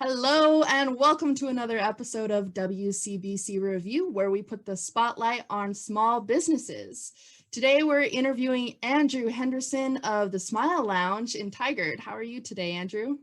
Hello, and welcome to another episode of WCBC Review, where we put the spotlight on small businesses. Today, we're interviewing Andrew Henderson of the Smile Lounge in Tigard. How are you today, Andrew?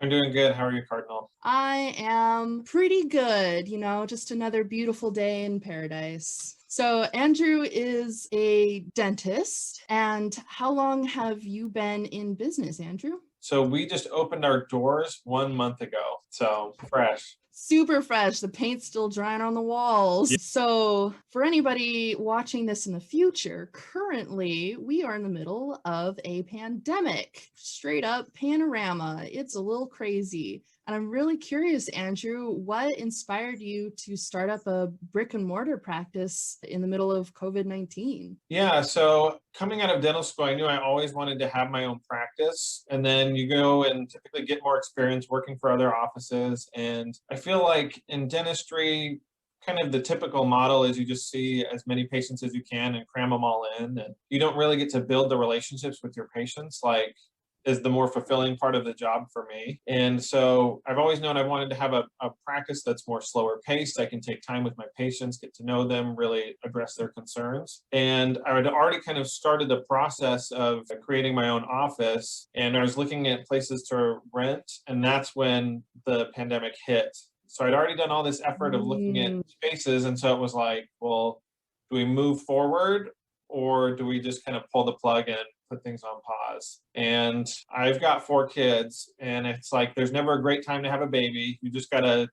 I'm doing good. How are you, Cardinal? I am pretty good, just another beautiful day in paradise. So Andrew is a dentist. And how long have you been in business, Andrew? So we just opened our doors 1 month ago. So fresh. Super fresh. The paint's still drying on the walls. Yeah. So for anybody watching this in the future, currently we are in the middle of a pandemic. Straight up panorama. It's a little crazy. And I'm really curious, Andrew, what inspired you to start up a brick and mortar practice in the middle of COVID-19? Yeah. So coming out of dental school, I knew I always wanted to have my own practice. And then you go and typically get more experience working for other offices. And I feel like in dentistry, kind of the typical model is you just see as many patients as you can and cram them all in. And you don't really get to build the relationships with your patients like is the more fulfilling part of the job for me. And so I've always known I wanted to have a practice that's more slower paced. I can take time with my patients, get to know them, really address their concerns. And I had already kind of started the process of creating my own office, and I was looking at places to rent, and that's when the pandemic hit. So I'd already done all this effort of looking at spaces, and so it was like, well, do we move forward or do we just kind of pull the plug and put things on pause? And I've got 4 kids, and it's like there's never a great time to have a baby. You just gotta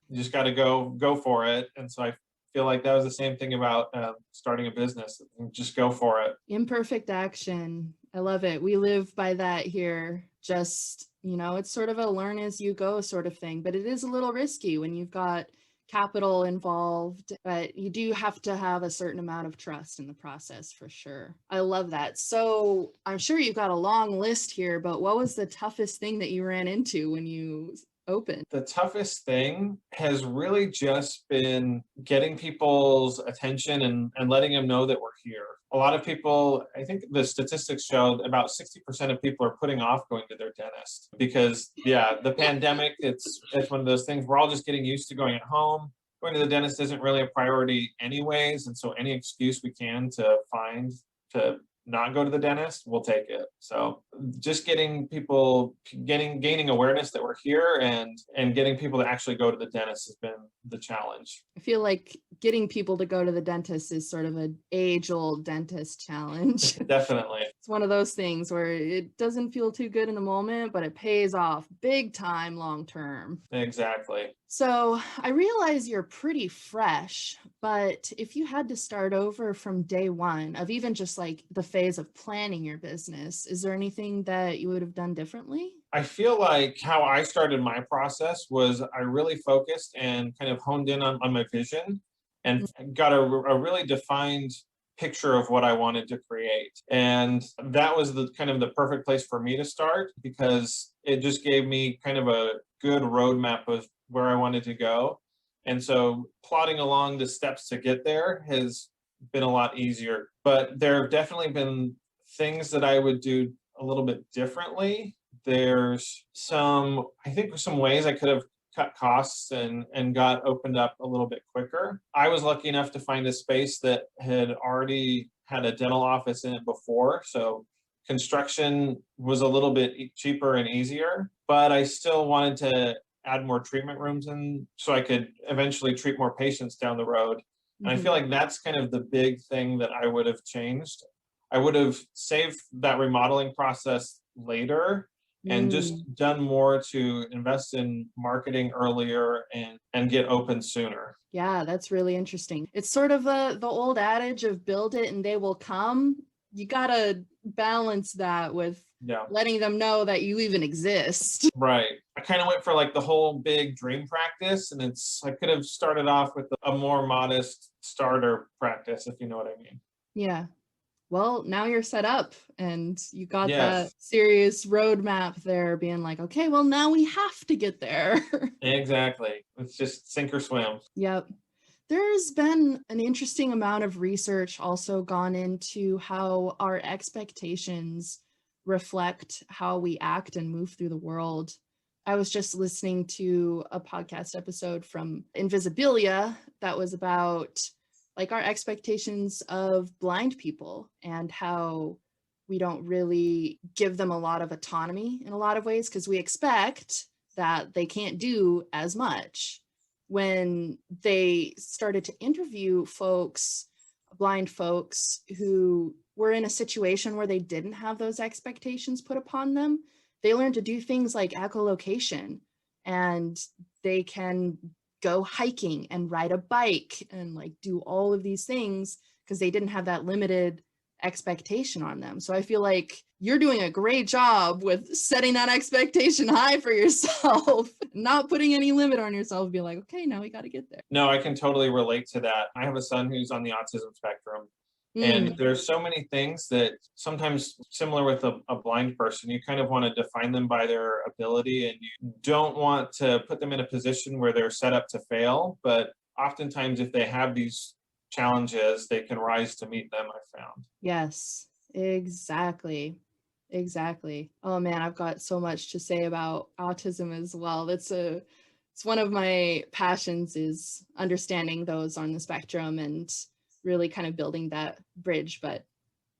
go for it. And so I feel like that was the same thing about starting a business. Just go for it. Imperfect action. I love it. We live by that here. Just, it's sort of a learn as you go sort of thing, but it is a little risky when you've got capital involved, but you do have to have a certain amount of trust in the process for sure. I love that. So I'm sure you've got a long list here, but what was the toughest thing that you ran into when you opened? The toughest thing has really just been getting people's attention and letting them know that we're here. A lot of people, I think the statistics show about 60% of people are putting off going to their dentist because, the pandemic, it's one of those things we're all just getting used to going at home. Going to the dentist isn't really a priority anyways, and so any excuse we can to find to not go to the dentist, we'll take it. So just getting people gaining awareness that we're here and getting people to actually go to the dentist has been the challenge. I feel like getting people to go to the dentist is sort of an age-old dentist challenge. Definitely. It's one of those things where it doesn't feel too good in the moment, but it pays off big time long term. Exactly. So I realize you're pretty fresh, but if you had to start over from day one of even just like the phase of planning your business, is there anything that you would have done differently? I feel like how I started my process was I really focused and kind of honed in on my vision and got a really defined picture of what I wanted to create. And that was the kind of the perfect place for me to start because it just gave me kind of a good roadmap of where I wanted to go. And so plotting along the steps to get there has been a lot easier. But there have definitely been things that I would do a little bit differently. There's some ways I could have cut costs and got opened up a little bit quicker. I was lucky enough to find a space that had already had a dental office in it before. So construction was a little bit cheaper and easier, but I still wanted to add more treatment rooms in so I could eventually treat more patients down the road. And I feel like that's kind of the big thing that I would have changed. I would have saved that remodeling process later and just done more to invest in marketing earlier and get open sooner. Yeah, that's really interesting. It's sort of the old adage of build it and they will come. You got to balance that with letting them know that you even exist. Right. I kind of went for like the whole big dream practice, and I could have started off with a more modest starter practice, if you know what I mean. Yeah. Well, now you're set up and you got that serious roadmap there being like, okay, well, now we have to get there. Exactly. It's just sink or swim. Yep. There's been an interesting amount of research also gone into how our expectations reflect how we act and move through the world. I was just listening to a podcast episode from Invisibilia that was about like our expectations of blind people and how we don't really give them a lot of autonomy in a lot of ways because we expect that they can't do as much. When they started to interview folks, blind folks who were in a situation where they didn't have those expectations put upon them, they learned to do things like echolocation, and they can go hiking and ride a bike and like do all of these things because they didn't have that limited expectation on them. So I feel like you're doing a great job with setting that expectation high for yourself, not putting any limit on yourself, be like, okay, now we got to get there. No, I can totally relate to that. I have a son who's on the autism spectrum. And there's so many things that sometimes similar with a blind person, you kind of want to define them by their ability, and you don't want to put them in a position where they're set up to fail. But oftentimes if they have these challenges, they can rise to meet them, I found. Yes, exactly. Exactly. Oh man, I've got so much to say about autism as well. It's one of my passions, is understanding those on the spectrum and really kind of building that bridge, but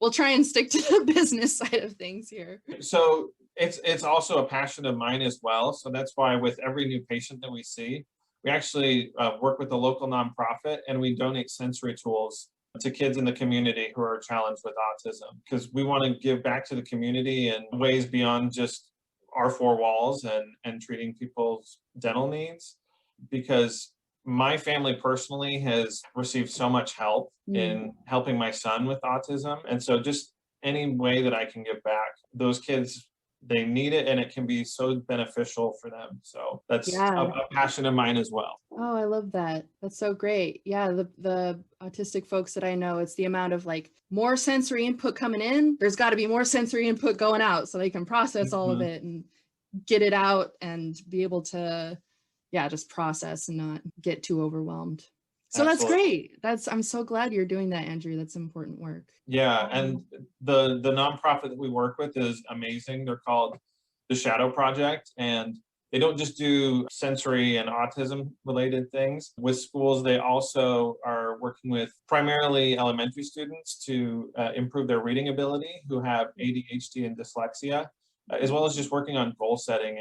we'll try and stick to the business side of things here. So it's also a passion of mine as well. So that's why with every new patient that we see, we actually work with a local nonprofit, and we donate sensory tools to kids in the community who are challenged with autism, because we want to give back to the community in ways beyond just our four walls and treating people's dental needs. Because my family personally has received so much help in helping my son with autism. And so just any way that I can give back, those kids, they need it, and it can be so beneficial for them. So that's a passion of mine as well. Oh, I love that. That's so great. Yeah, the autistic folks that I know, it's the amount of like more sensory input coming in. There's got to be more sensory input going out so they can process all of it and get it out and be able to just process and not get too overwhelmed. So Absolutely. That's great. I'm so glad you're doing that, Andrew. That's important work. Yeah, and the nonprofit that we work with is amazing. They're called the Shadow Project, and they don't just do sensory and autism related things. With schools, they also are working with primarily elementary students to improve their reading ability who have ADHD and dyslexia, as well as just working on goal setting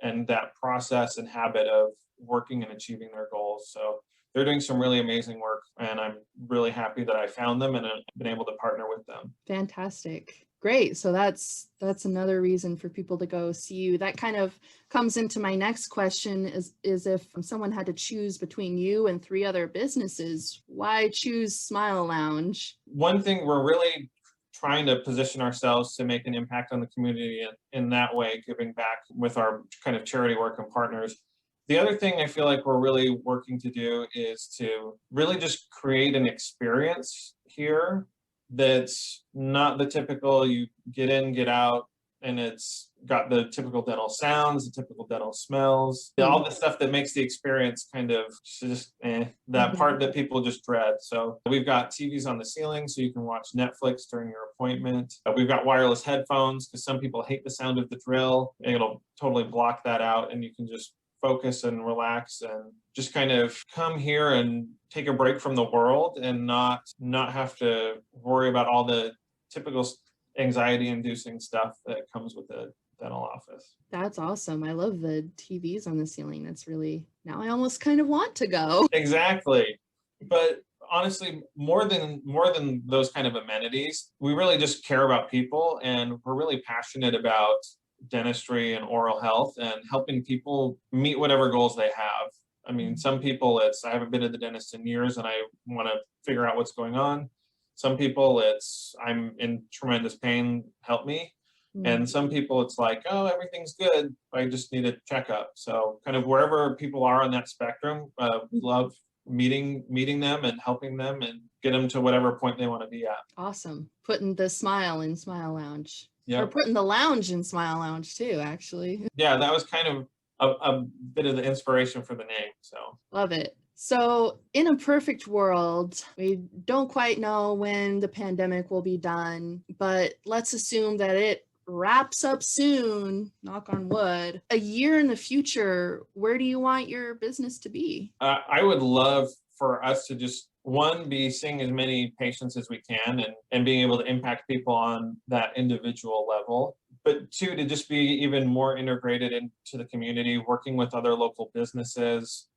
and that process and habit of working and achieving their goals. So they're doing some really amazing work, and I'm really happy that I found them and I've been able to partner with them. Fantastic. Great. So that's another reason for people to go see you. That kind of comes into my next question is if someone had to choose between you and 3 other businesses, why choose Smile Lounge? One thing, we're really trying to position ourselves to make an impact on the community in that way, giving back with our kind of charity work and partners. The other thing I feel like we're really working to do is to really just create an experience here that's not the typical you get in, get out, and it's got the typical dental sounds, the typical dental smells, all the stuff that makes the experience kind of just that part that people just dread. So we've got TVs on the ceiling so you can watch Netflix during your appointment. We've got wireless headphones because some people hate the sound of the drill. It'll totally block that out, and you can just focus and relax and just kind of come here and take a break from the world and not have to worry about all the typical anxiety inducing stuff that comes with the dental office. That's awesome. I love the TVs on the ceiling. That's really, now I almost kind of want to go. Exactly. But honestly, more than those kind of amenities, we really just care about people, and we're really passionate about dentistry and oral health and helping people meet whatever goals they have. I mean, some people I haven't been to the dentist in years and I want to figure out what's going on. Some people I'm in tremendous pain, help me. And some people it's like, oh, everything's good, I just need a checkup. So kind of wherever people are on that spectrum, we love meeting them and helping them and get them to whatever point they want to be at. Awesome. Putting the smile in Smile Lounge. Yeah. Or putting the lounge in Smile Lounge too, actually. Yeah, that was kind of a bit of the inspiration for the name. So love it. So in a perfect world, we don't quite know when the pandemic will be done, but let's assume that it wraps up soon, knock on wood, a year in the future, where do you want your business to be? I would love for us to just, one, be seeing as many patients as we can and being able to impact people on that individual level. But two, to just be even more integrated into the community, working with other local businesses,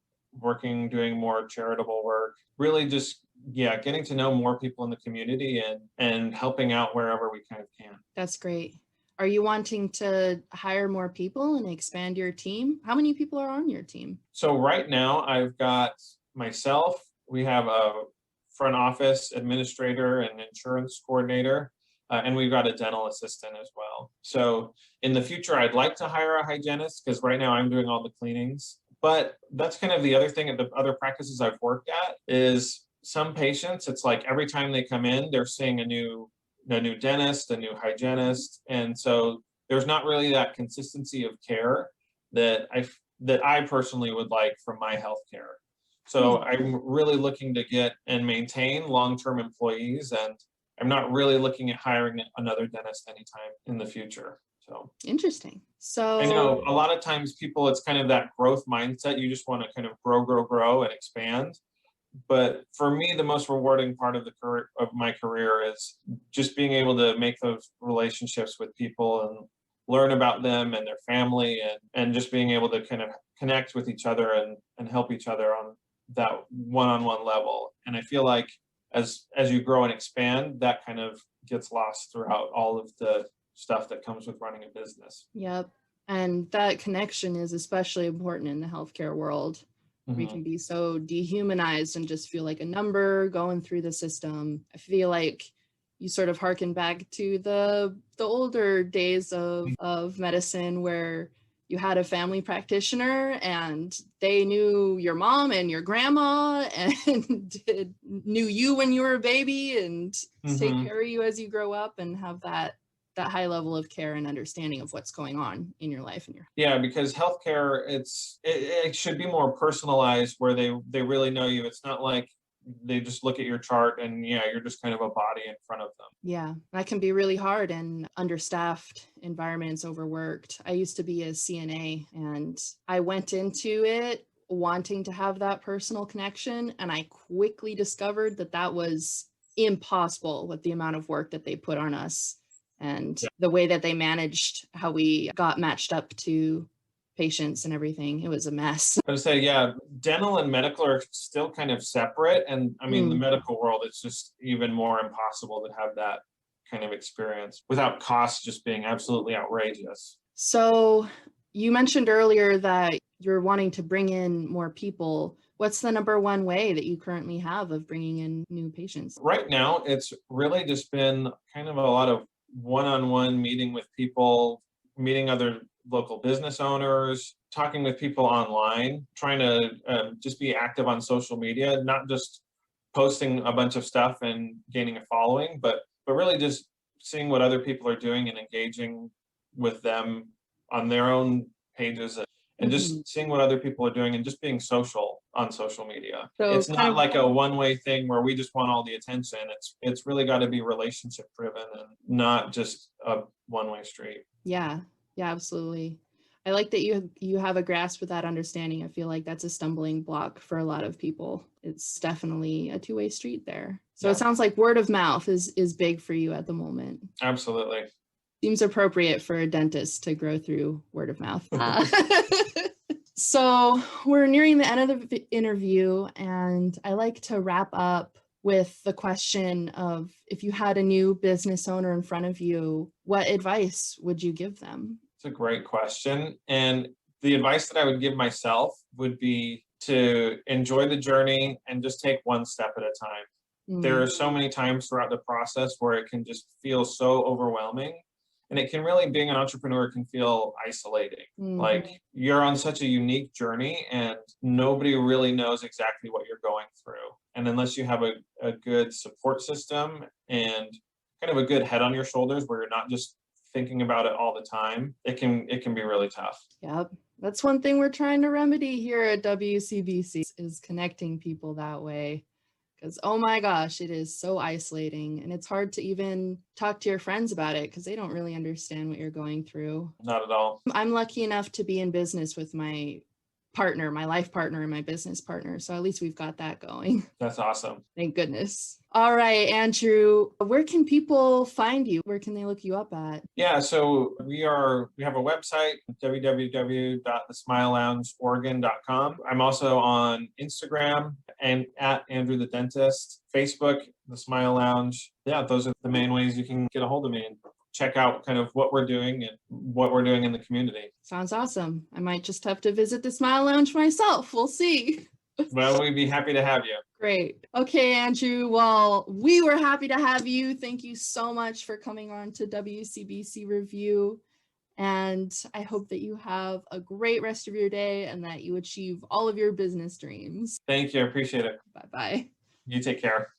doing more charitable work, really just, getting to know more people in the community and helping out wherever we kind of can. That's great. Are you wanting to hire more people and expand your team? How many people are on your team? So right now I've got myself, we have a front office administrator and insurance coordinator, and we've got a dental assistant as well. So in the future, I'd like to hire a hygienist because right now I'm doing all the cleanings. But that's kind of the other thing, the other practices I've worked at is some patients, it's like every time they come in, they're seeing a new dentist, a new hygienist. And so there's not really that consistency of care that I personally would like from my healthcare. So I'm really looking to get and maintain long-term employees, and I'm not really looking at hiring another dentist anytime in the future. So interesting. So I know a lot of times people, it's kind of that growth mindset. You just want to kind of grow and expand. But for me, the most rewarding part of my career is just being able to make those relationships with people and learn about them and their family, and just being able to kind of connect with each other and help each other on that one-on-one level. And I feel like as you grow and expand, that kind of gets lost throughout all of the stuff that comes with running a business. Yep. And that connection is especially important in the healthcare world. We can be so dehumanized and just feel like a number going through the system. I feel like you sort of harken back to the older days of medicine, where you had a family practitioner and they knew your mom and your grandma and knew you when you were a baby and take care of you as you grow up and have that high level of care and understanding of what's going on in your life. Because healthcare, it should be more personalized, where they really know you. It's not like they just look at your chart and you're just kind of a body in front of them. Yeah, that can be really hard in understaffed environments, overworked. I used to be a CNA and I went into it wanting to have that personal connection, and I quickly discovered that was impossible with the amount of work that they put on us. And the way that they managed how we got matched up to patients and everything, it was a mess. I would say, dental and medical are still kind of separate. And I mean, the medical world, it's just even more impossible to have that kind of experience without costs just being absolutely outrageous. So you mentioned earlier that you're wanting to bring in more people. What's the number one way that you currently have of bringing in new patients? Right now, it's really just been kind of a lot of one-on-one meeting with people, meeting other local business owners, talking with people online, trying to just be active on social media, not just posting a bunch of stuff and gaining a following, but really just seeing what other people are doing and engaging with them on their own pages, and just seeing what other people are doing and just being social on social media. So it's not like a one-way thing where we just want all the attention. It's really got to be relationship driven and not just a one-way street. Yeah, absolutely. I like that you have a grasp of that understanding. I feel like that's a stumbling block for a lot of people. It's definitely a two-way street there. So It sounds like word of mouth is big for you at the moment. Absolutely. Seems appropriate for a dentist to grow through word of mouth. So we're nearing the end of the interview, and I like to wrap up with the question of, if you had a new business owner in front of you, what advice would you give them? It's a great question. And the advice that I would give myself would be to enjoy the journey and just take one step at a time. There are so many times throughout the process where it can just feel so overwhelming. And it can really, being an entrepreneur can feel isolating. Like, you're on such a unique journey and nobody really knows exactly what you're going through. And unless you have a good support system and kind of a good head on your shoulders where you're not just thinking about it all the time, it can be really tough. Yep. That's one thing we're trying to remedy here at WCBC, is connecting people that way. Because, oh my gosh, it is so isolating. And it's hard to even talk to your friends about it because they don't really understand what you're going through. Not at all. I'm lucky enough to be in business with my partner, my life partner, and my business partner. So at least we've got that going. That's awesome. Thank goodness. All right, Andrew, where can people find you? Where can they look you up at? Yeah, so we have a website, www.thesmileloungeoregon.com. I'm also on Instagram and at Andrew the Dentist, Facebook, The Smile Lounge. Yeah, those are the main ways you can get a hold of me and check out kind of what we're doing and what we're doing in the community. Sounds awesome. I might just have to visit the Smile Lounge myself. We'll see. Well, we'd be happy to have you. Great. Okay, Andrew. Well, we were happy to have you. Thank you so much for coming on to WCBC Review. And I hope that you have a great rest of your day and that you achieve all of your business dreams. Thank you. I appreciate it. Bye-bye. You take care.